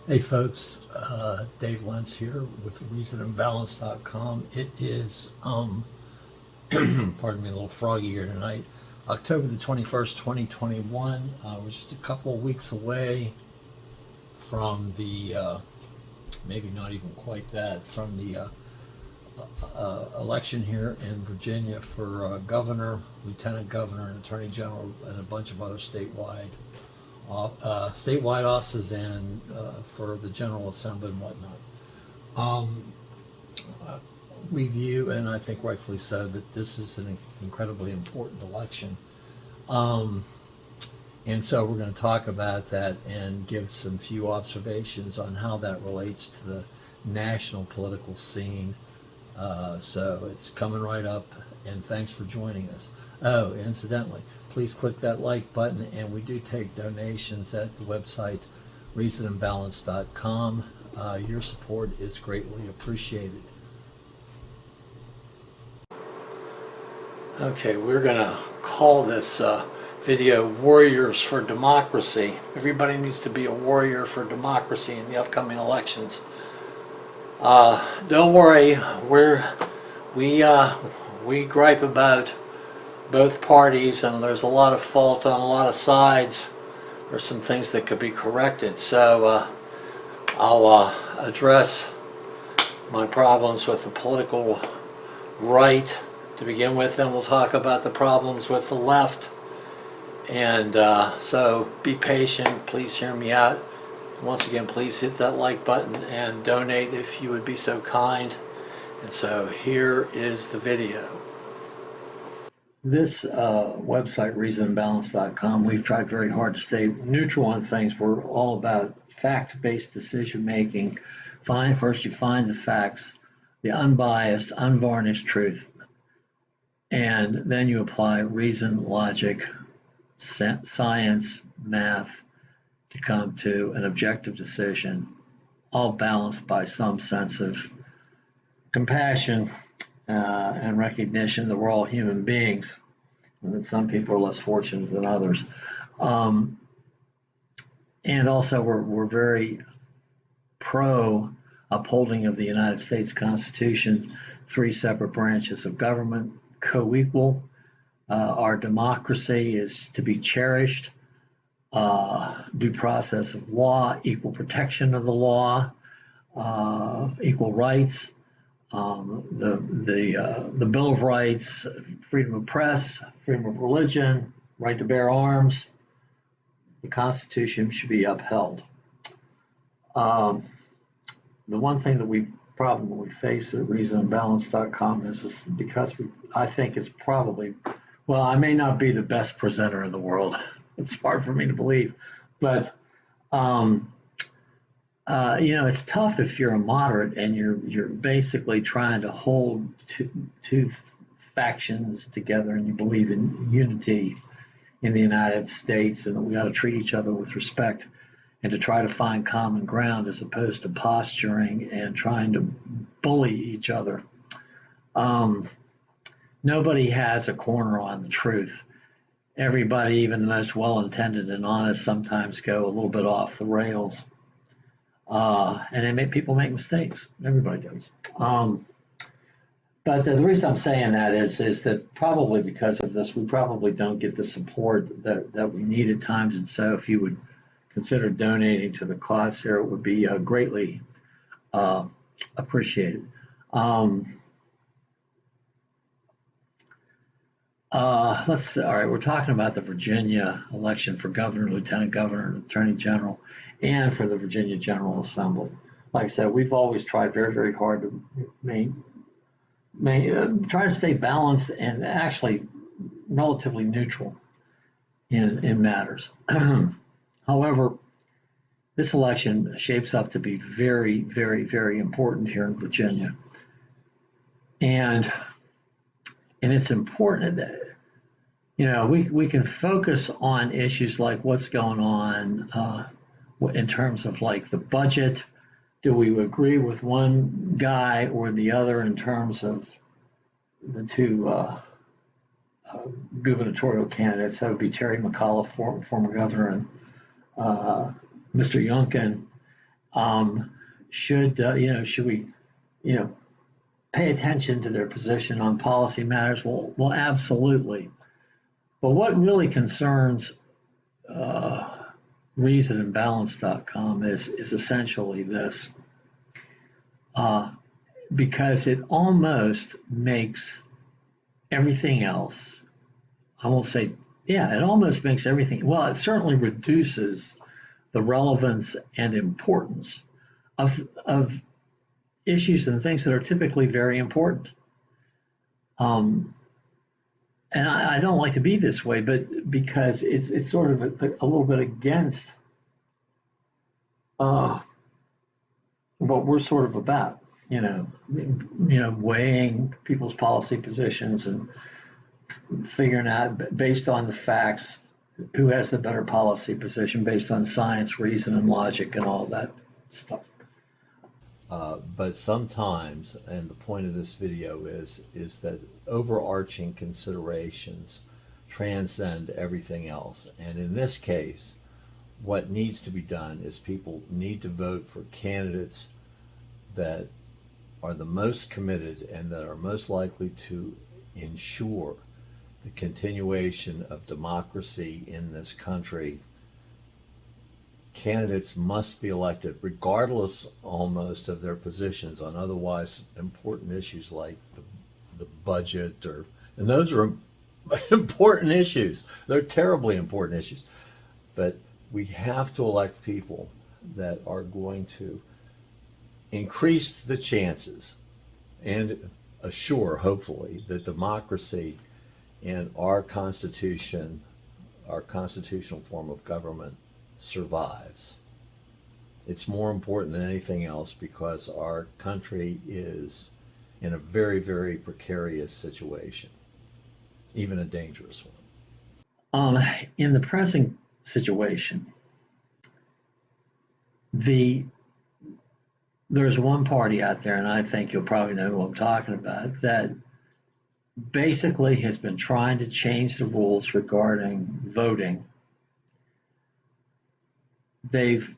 Hey folks, Dave Lentz here with ReasonandBalance.com. It is, pardon me, a little froggy here tonight. October the 21st, 2021. We're just a couple of weeks away from the, maybe not even quite that, from the election here in Virginia for governor, lieutenant governor, and attorney general, and a bunch of other statewide offices and for the General Assembly and whatnot. We view, and I think rightfully so, that this is an incredibly important election. And so we're going to talk about that and give some few observations on how that relates to the national political scene. So it's coming right up, and thanks for joining us. Oh, incidentally, please click that like button, and we do take donations at the website reasonandbalance.com. Your support is greatly appreciated. Okay, we're going to call this video Warriors for Democracy. Everybody needs to be a warrior for democracy in the upcoming elections. Don't worry, we gripe about both parties, and there's a lot of fault on a lot of sides. There's some things that could be corrected. So I'll address my problems with the political right to begin with, then we'll talk about the problems with the left. And so be patient, please hear me out. Once again, please hit that like button and donate if you would be so kind. And so here is the video. This website, reasonandbalance.com, we've tried very hard to stay neutral on things. We're all about fact-based decision making. First you find the facts, the unbiased, unvarnished truth, and then you apply reason, logic, science, math to come to an objective decision, all balanced by some sense of compassion and recognition that we're all human beings, and that some people are less fortunate than others. And also we're very pro upholding of the United States Constitution, 3 separate branches of government, co-equal. Our democracy is to be cherished. Due process of law, equal protection of the law, equal rights, the Bill of Rights, freedom of press, freedom of religion, right to bear arms. The Constitution should be upheld. The one thing that we face at reasonandbalance.com is because I think it's probably, well, I may not be the best presenter in the world. It's hard for me to believe, but it's tough if you're a moderate and you're basically trying to hold two factions together, and you believe in unity in the United States, and that we ought to treat each other with respect, and to try to find common ground as opposed to posturing and trying to bully each other. Nobody has a corner on the truth. Everybody, even the most well-intended and honest, sometimes go a little bit off the rails. And people make mistakes. Everybody does. But the reason I'm saying that is that probably because of this, we probably don't get the support that we need at times. And so if you would consider donating to the cause here, it would be greatly appreciated. All right, we're talking about the Virginia election for governor, lieutenant governor, and attorney general, and for the Virginia General Assembly. Like I said, we've always tried very, very hard to try to stay balanced and actually relatively neutral in matters. However, this election shapes up to be very, very, very important here in Virginia. And it's important that, we can focus on issues like what's going on in terms of like the budget. Do we agree with one guy or the other in terms of the two gubernatorial candidates? That would be Terry McAuliffe, former governor, and Mr. Youngkin. Should we, pay attention to their position on policy matters? Well, absolutely. But what really concerns reasonandbalance.com is essentially this, because it almost makes everything else, I won't say, it almost makes everything, well, it certainly reduces the relevance and importance of issues and things that are typically very important. And I don't like to be this way, but because it's sort of a little bit against what we're sort of about, weighing people's policy positions and figuring out based on the facts who has the better policy position based on science, reason, and logic and all that stuff. But sometimes, and the point of this video is that overarching considerations transcend everything else. And in this case, what needs to be done is people need to vote for candidates that are the most committed and that are most likely to ensure the continuation of democracy in this country. Candidates must be elected regardless almost of their positions on otherwise important issues like the budget, and those are important issues. They're terribly important issues. But we have to elect people that are going to increase the chances and assure, hopefully, that democracy and our Constitution, our constitutional form of government, survives. It's more important than anything else because our country is in a very, very precarious situation, even a dangerous one. In the present situation, there's one party out there, and I think you'll probably know who I'm talking about, that basically has been trying to change the rules regarding voting. They've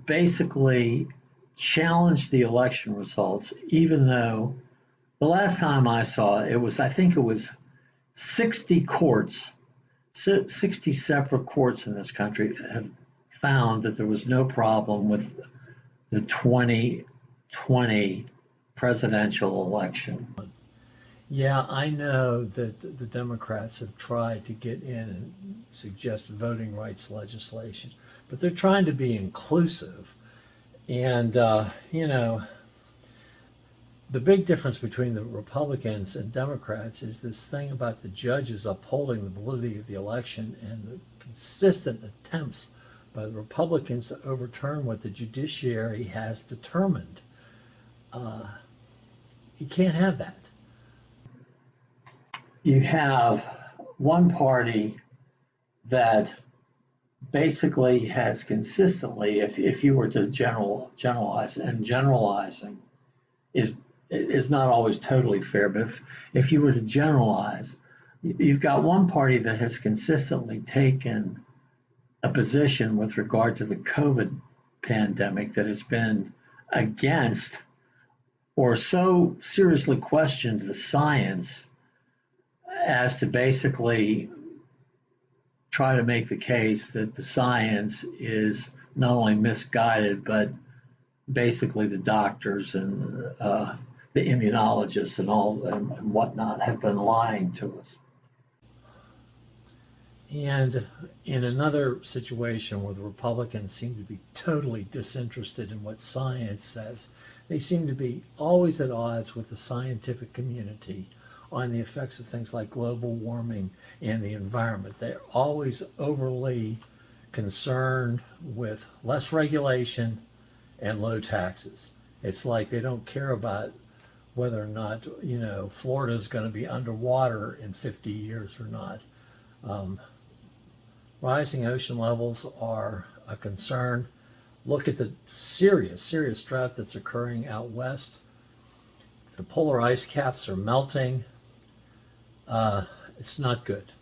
basically challenged the election results, even though the last time I saw it, I think it was 60 courts, 60 separate courts in this country have found that there was no problem with the 2020 presidential election. Yeah, I know that the Democrats have tried to get in and suggest voting rights legislation, but they're trying to be inclusive. And, the big difference between the Republicans and Democrats is this thing about the judges upholding the validity of the election and the consistent attempts by the Republicans to overturn what the judiciary has determined. You can't have that. You have one party that basically has consistently, if you were to generalize, and generalizing is not always totally fair, but if you were to generalize, you've got one party that has consistently taken a position with regard to the COVID pandemic that has been against or so seriously questioned the science as to basically try to make the case that the science is not only misguided, but basically the doctors and the immunologists and all and whatnot have been lying to us. And in another situation where the Republicans seem to be totally disinterested in what science says, they seem to be always at odds with the scientific community on the effects of things like global warming and the environment. They're always overly concerned with less regulation and low taxes. It's like they don't care about whether or not, Florida is going to be underwater in 50 years or not. Rising ocean levels are a concern. Look at the serious drought that's occurring out west. The polar ice caps are melting. It's not good.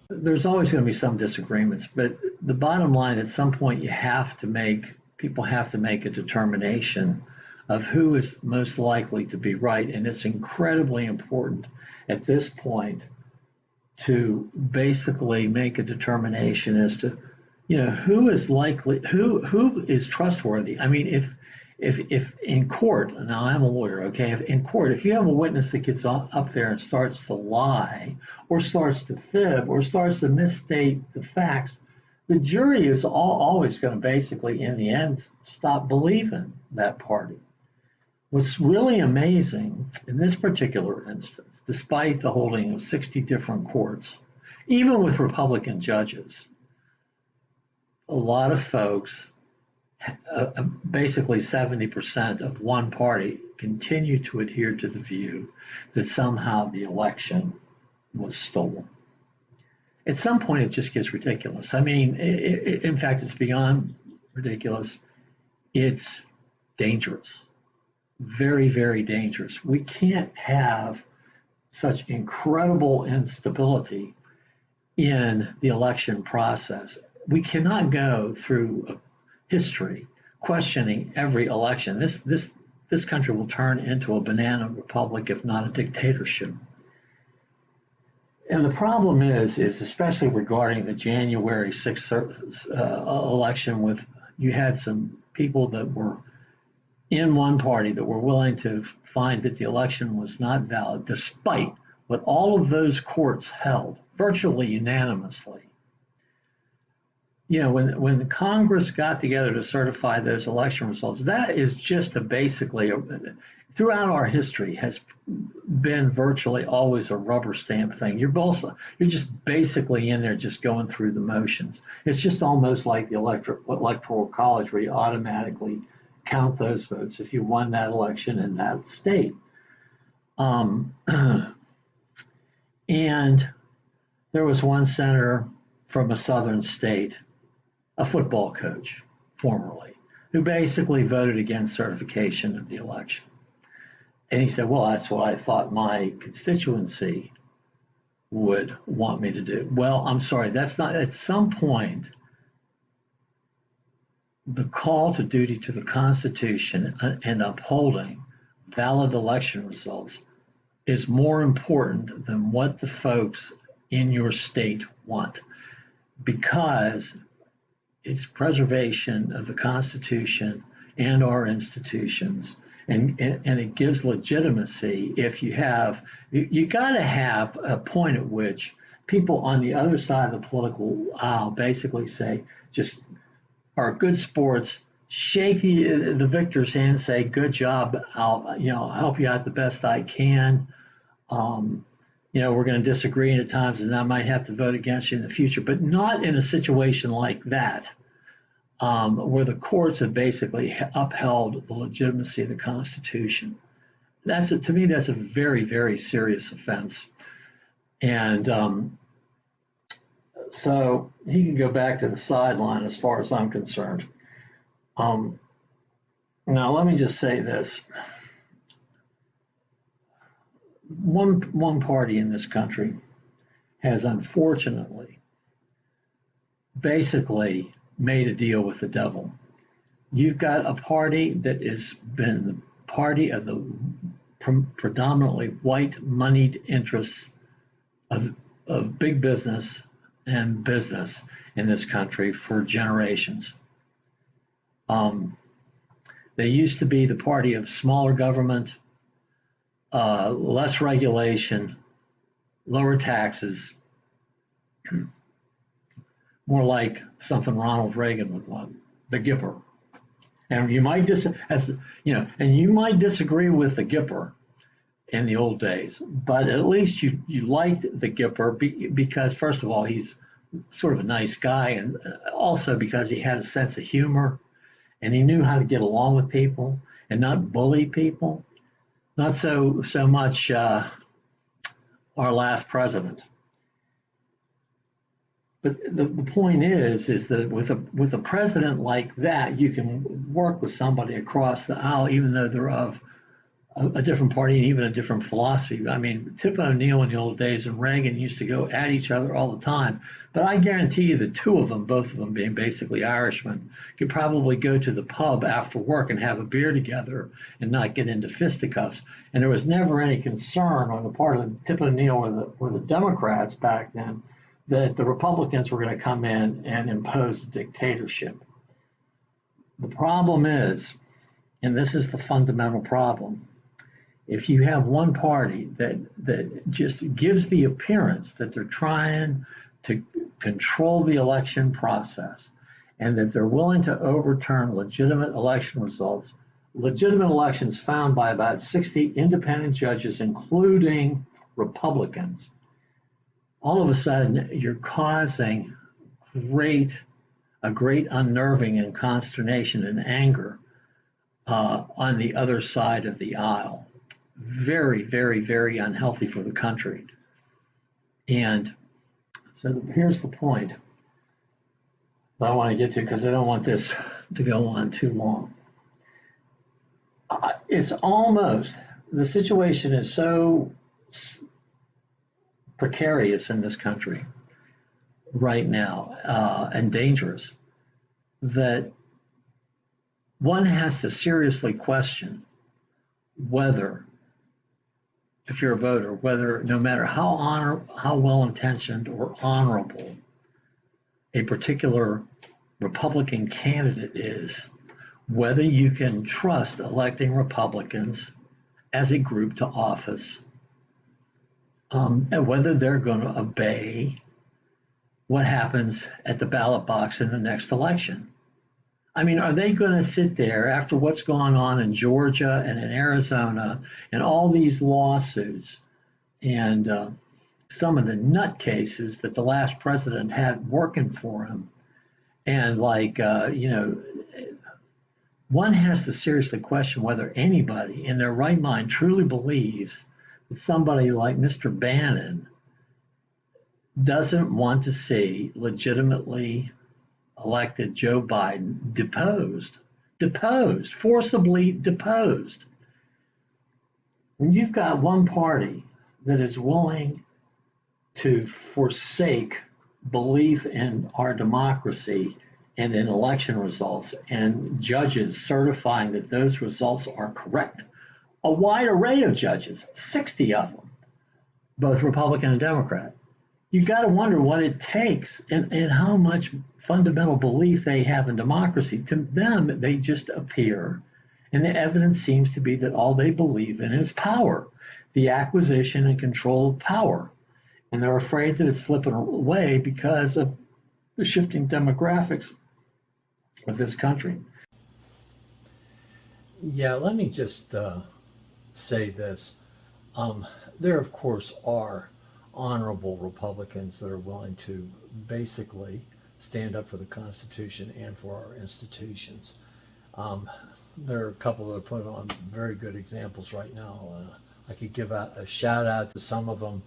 There's always going to be some disagreements, but the bottom line, at some point, you have to make people have to make a determination of who is most likely to be right. And it's incredibly important at this point to basically make a determination as to, who is likely, who is trustworthy. I mean, if in court, now I'm a lawyer, okay, if in court, if you have a witness that gets up there and starts to lie or starts to fib or starts to misstate the facts, the jury is always going to basically, in the end, stop believing that party. What's really amazing in this particular instance, despite the holding of 60 different courts, even with Republican judges, a lot of folks, basically 70% of one party, continue to adhere to the view that somehow the election was stolen. At some point, it just gets ridiculous. I mean, in fact, it's beyond ridiculous. It's dangerous. Very, very dangerous. We can't have such incredible instability in the election process. We cannot go through history questioning every election. This country will turn into a banana republic, if not a dictatorship. And the problem is especially regarding the January 6th election, you had some people that were in one party that were willing to find that the election was not valid, despite what all of those courts held, virtually unanimously. When the Congress got together to certify those election results, that is just throughout our history, has been virtually always a rubber stamp thing. You're just basically in there just going through the motions. It's just almost like the electoral college, where you automatically count those votes if you won that election in that state. And there was one senator from a southern state, a football coach formerly, who basically voted against certification of the election. And he said, well, that's what I thought my constituency would want me to do. Well, I'm sorry, that's not, at some point, the call to duty to the Constitution and upholding valid election results is more important than what the folks in your state want, because it's preservation of the Constitution and our institutions, and it gives legitimacy. If you got to have a point at which people on the other side of the political aisle basically say, just are good sports, shake the victor's hand, say, good job, I'll help you out the best I can. We're going to disagree at times, and I might have to vote against you in the future, but not in a situation like that, where the courts have basically upheld the legitimacy of the Constitution. To me, that's a very, very serious offense. And so he can go back to the sideline as far as I'm concerned. Now, let me just say this. One party in this country has unfortunately basically made a deal with the devil. You've got a party that has been the party of the predominantly white moneyed interests of big business and business in this country for generations. They used to be the party of smaller government, less regulation, lower taxes, more like something Ronald Reagan would want, the Gipper. And you might disagree with the Gipper in the old days, but at least you liked the Gipper because, first of all, he's sort of a nice guy, and also because he had a sense of humor and he knew how to get along with people and not bully people. Not so much our last president. But the point is that with a president like that, you can work with somebody across the aisle, even though they're of a different party and even a different philosophy. I mean, Tip O'Neill in the old days and Reagan used to go at each other all the time. But I guarantee you the two of them, both of them being basically Irishmen, could probably go to the pub after work and have a beer together and not get into fisticuffs. And there was never any concern on the part of Tip O'Neill or the Democrats back then that the Republicans were going to come in and impose a dictatorship. The problem is, and this is the fundamental problem, if you have one party that just gives the appearance that they're trying to control the election process and that they're willing to overturn legitimate election results, legitimate elections found by about 60 independent judges, including Republicans, all of a sudden you're causing a great unnerving and consternation and anger on the other side of the aisle. Very, very, very unhealthy for the country. And so here's the point that I want to get to, because I don't want this to go on too long. It's almost, the situation is so precarious in this country right now and dangerous that one has to seriously question whether, if you're a voter, whether no matter how well-intentioned or honorable a particular Republican candidate is, whether you can trust electing Republicans as a group to office, and whether they're going to obey what happens at the ballot box in the next election. I mean, are they going to sit there after what's gone on in Georgia and in Arizona and all these lawsuits and some of the nutcases that the last president had working for him? And one has to seriously question whether anybody in their right mind truly believes that somebody like Mr. Bannon doesn't want to see legitimately elected Joe Biden deposed, forcibly deposed. When you've got one party that is willing to forsake belief in our democracy and in election results and judges certifying that those results are correct, a wide array of judges, 60 of them, both Republican and Democrat, you got to wonder what it takes and how much fundamental belief they have in democracy. To them, they just appear, and the evidence seems to be that all they believe in is power, the acquisition and control of power. And they're afraid that it's slipping away because of the shifting demographics of this country. Yeah, let me just say this. There, of course, are honorable Republicans that are willing to basically stand up for the Constitution and for our institutions. There are a couple that are putting on very good examples right now. I could give a shout out to some of them,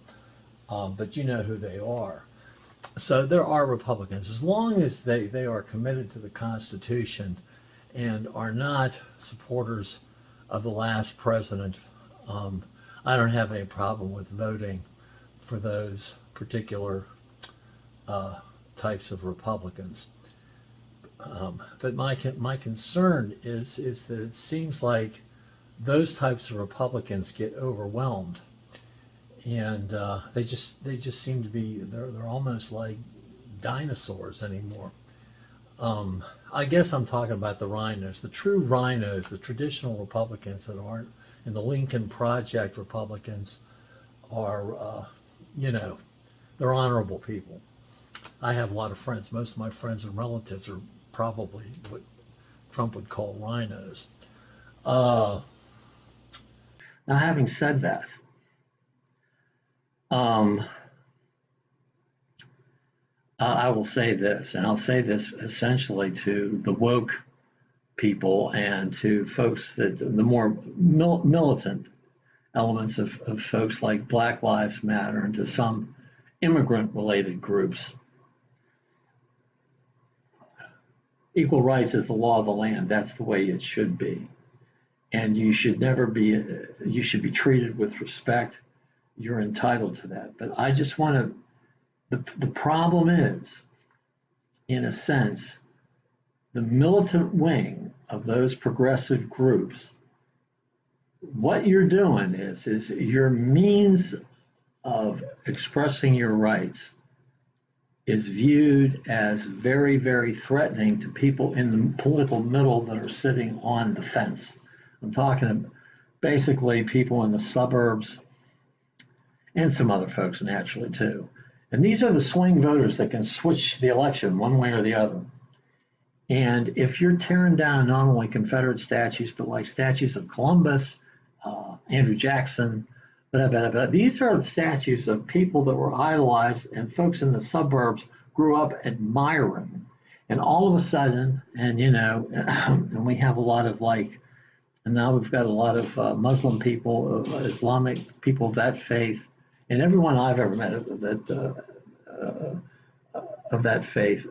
but you know who they are. So there are Republicans, as long as they are committed to the Constitution and are not supporters of the last president. I don't have any problem with voting for those particular types of Republicans. But my concern is that it seems like those types of Republicans get overwhelmed, and they just seem to be they're almost like dinosaurs anymore. I guess I'm talking about the RINOs, the true RINOs, the traditional Republicans that aren't in the Lincoln Project Republicans are, they're honorable people. I have a lot of friends. Most of my friends and relatives are probably what Trump would call RINOs. Now, having said that, I will say this, and I'll say this essentially to the woke people and to folks that the more militant elements of folks like Black Lives Matter and to some immigrant-related groups. Equal rights is the law of the land. That's the way it should be. and you should be treated with respect. You're entitled to that. But I just want to, the problem is, in a sense, the militant wing of those progressive groups, what you're doing is your means of expressing your rights is viewed as very, very threatening to people in the political middle that are sitting on the fence. I'm talking basically people in the suburbs and some other folks naturally too. And these are the swing voters that can switch the election one way or the other. And if you're tearing down not only Confederate statues, but like statues of Columbus, Andrew Jackson, these are statues of people that were idolized and folks in the suburbs grew up admiring. And all of a sudden, and and we have a lot of and now we've got a lot of Muslim people, Islamic people of that faith, and everyone I've ever met of that faith,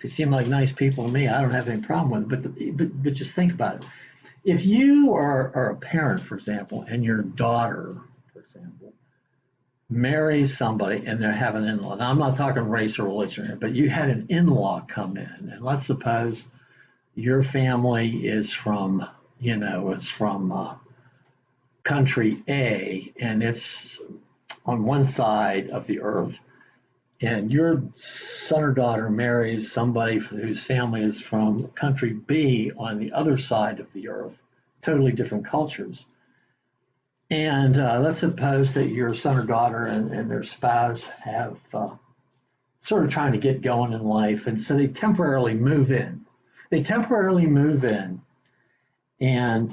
they seem like nice people to me. I don't have any problem with it. But just think about it. If you are a parent, for example, and your daughter, for example, marries somebody and they have an in-law. Now, I'm not talking race or religion here, but you had an in-law come in, and let's suppose your family is from, it's from country A, and it's on one side of the earth, and your son or daughter marries somebody whose family is from country B on the other side of the earth, totally different cultures. And let's suppose that your son or daughter and their spouse have sort of trying to get going in life, and so they temporarily move in. And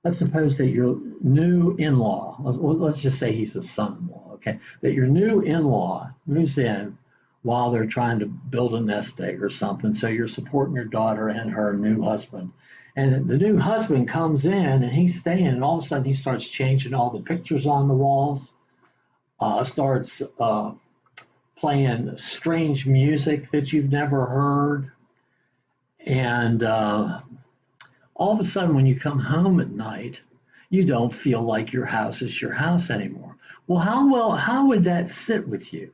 let's suppose that your new in-law, let's just say he's a son-in-law, okay, that your new in-law moves in while they're trying to build a nest egg or something. So you're supporting your daughter and her new husband. And the new husband comes in and he's staying, and all of a sudden he starts changing all the pictures on the walls, starts playing strange music that you've never heard. And all of a sudden, when you come home at night, you don't feel like your house is your house anymore. Well, how would that sit with you?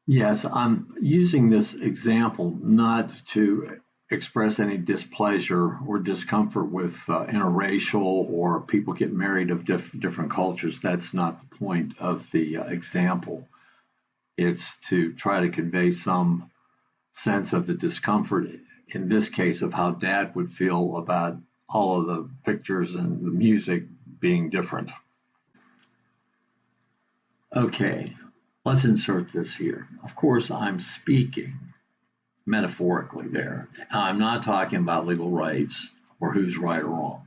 Yes, I'm using this example not to express any displeasure or discomfort with interracial or people get married of different cultures. That's not the point of the example. It's to try to convey some sense of the discomfort, in this case, of how Dad would feel about all of the pictures and the music being different. Okay, let's insert this here. Of course, I'm speaking metaphorically there. I'm not talking about legal rights or who's right or wrong.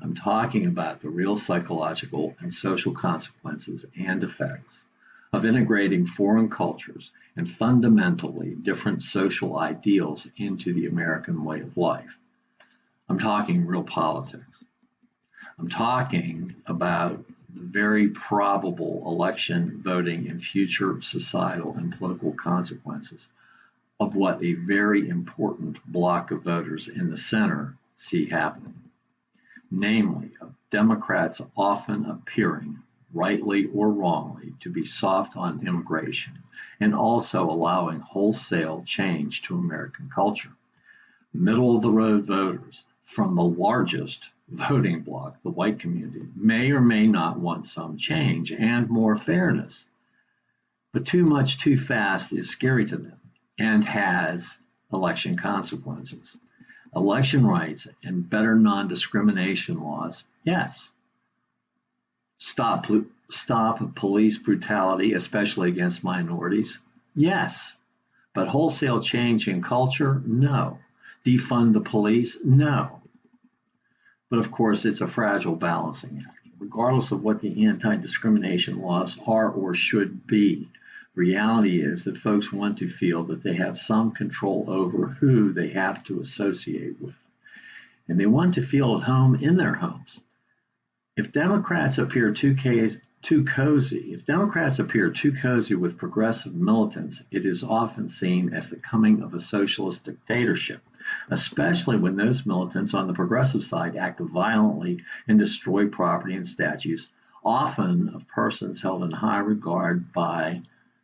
I'm talking about the real psychological and social consequences and effects of integrating foreign cultures and fundamentally different social ideals into the American way of life. I'm talking real politics. I'm talking about the very probable election, voting, and future societal and political consequences of what a very important block of voters in the center see happening. Namely, of Democrats often appearing, rightly or wrongly, to be soft on immigration and also allowing wholesale change to American culture. Middle of the road voters from the largest voting bloc, the white community, may or may not want some change and more fairness. But too much too fast is scary to them and has election consequences. Election rights and better non-discrimination laws, yes. Stop police brutality, especially against minorities, yes. But wholesale change in culture, no. Defund the police, no. But of course, it's a fragile balancing act. Regardless of what the anti-discrimination laws are or should be, reality is that folks want to feel that they have some control over who they have to associate with. And they want to feel at home in their homes. If Democrats appear too too cozy. If Democrats appear too cozy with progressive militants, it is often seen as the coming of a socialist dictatorship, especially when those militants on the progressive side act violently and destroy property and statues, often of persons held in high regard by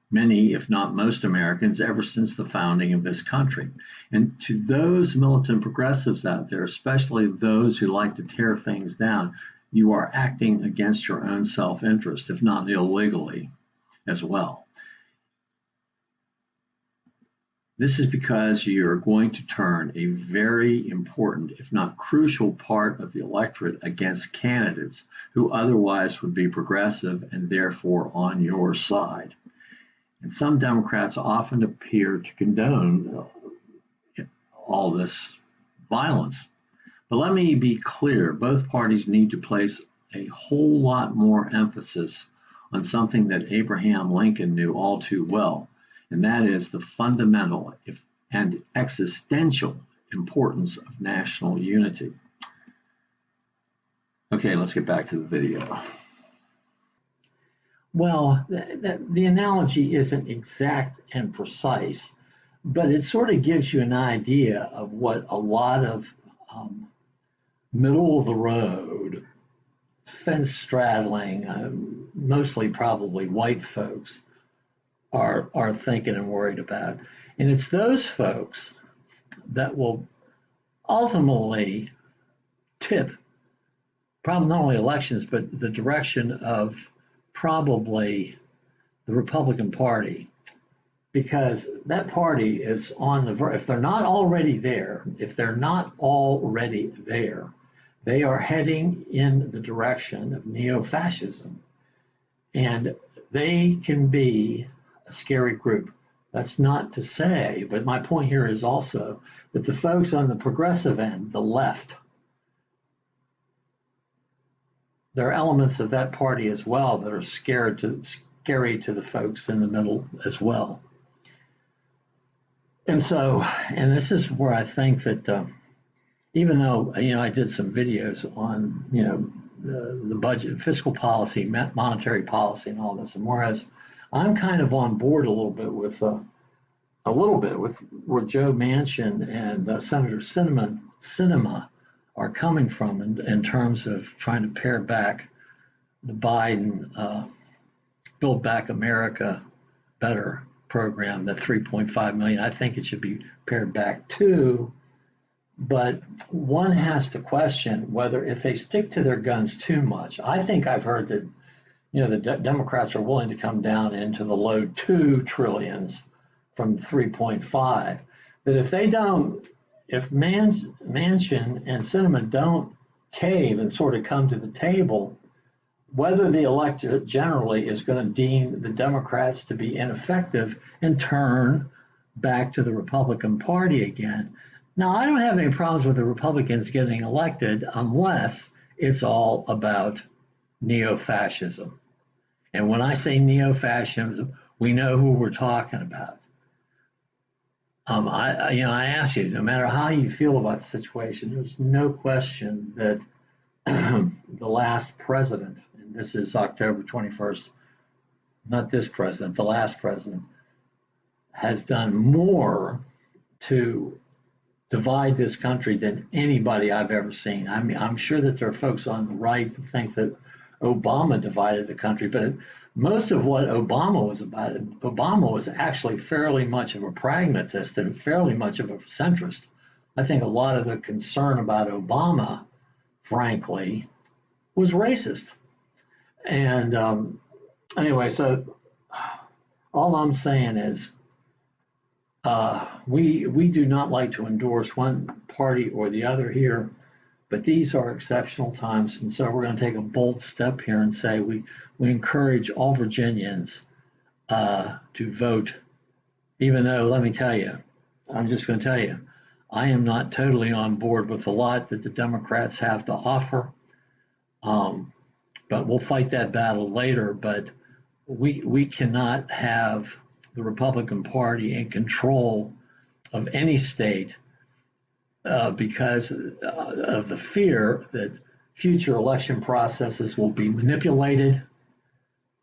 many, if not most Americans, ever since the founding of this country. And to those militant progressives out there, especially those who like to tear things down, you are acting against your own self-interest, if not illegally as well. This is because you're going to turn a very important, if not crucial, part of the electorate against candidates who otherwise would be progressive and therefore on your side. And some Democrats often appear to condone all this violence. But let me be clear, both parties need to place a whole lot more emphasis on something that Abraham Lincoln knew all too well, and that is the fundamental and existential importance of national unity. Okay, let's get back to the video. Well, the analogy isn't exact and precise, but it sort of gives you an idea of what a lot of middle of the road, fence straddling, mostly probably white folks are thinking and worried about. And it's those folks that will ultimately tip probably not only elections, but the direction of probably the Republican Party, because that party is on the verge. If they're not already there, they are heading in the direction of Neo-Fascism. And they can be a scary group. That's not to say, but my point here is also that the folks on the progressive end, the left, there are elements of that party as well that are scary to the folks in the middle as well. And so, and this is where I think that even though, I did some videos on, the budget, fiscal policy, monetary policy and all this, and whereas I'm kind of on board a little bit with where Joe Manchin and Senator Sinema are coming from in terms of trying to pare back the Biden Build Back America Better program, that 3.5 million. I think it should be pared back too, but one has to question whether if they stick to their guns too much. I think I've heard that the Democrats are willing to come down into the low 2 trillions from 3.5. That if they don't, if Manchin and Sinema don't cave and sort of come to the table, whether the electorate generally is going to deem the Democrats to be ineffective and turn back to the Republican Party again. Now, I don't have any problems with the Republicans getting elected unless it's all about neo-fascism. And when I say neo-fascism, we know who we're talking about. I ask you, no matter how you feel about the situation, there's no question that the last president, and this is October 21st, not this president, the last president, has done more to divide this country than anybody I've ever seen. I mean, I'm sure that there are folks on the right who think that Obama divided the country, but most of what Obama was about, Obama was actually fairly much of a pragmatist and fairly much of a centrist. I think a lot of the concern about Obama, frankly, was racist. And anyway, so all I'm saying is we do not like to endorse one party or the other here, but these are exceptional times. And so we're going to take a bold step here and say we encourage all Virginians to vote, even though, let me tell you, I'm just going to tell you, I am not totally on board with a lot that the Democrats have to offer. But we'll fight that battle later. But we cannot have the Republican Party in control of any state because of the fear that future election processes will be manipulated,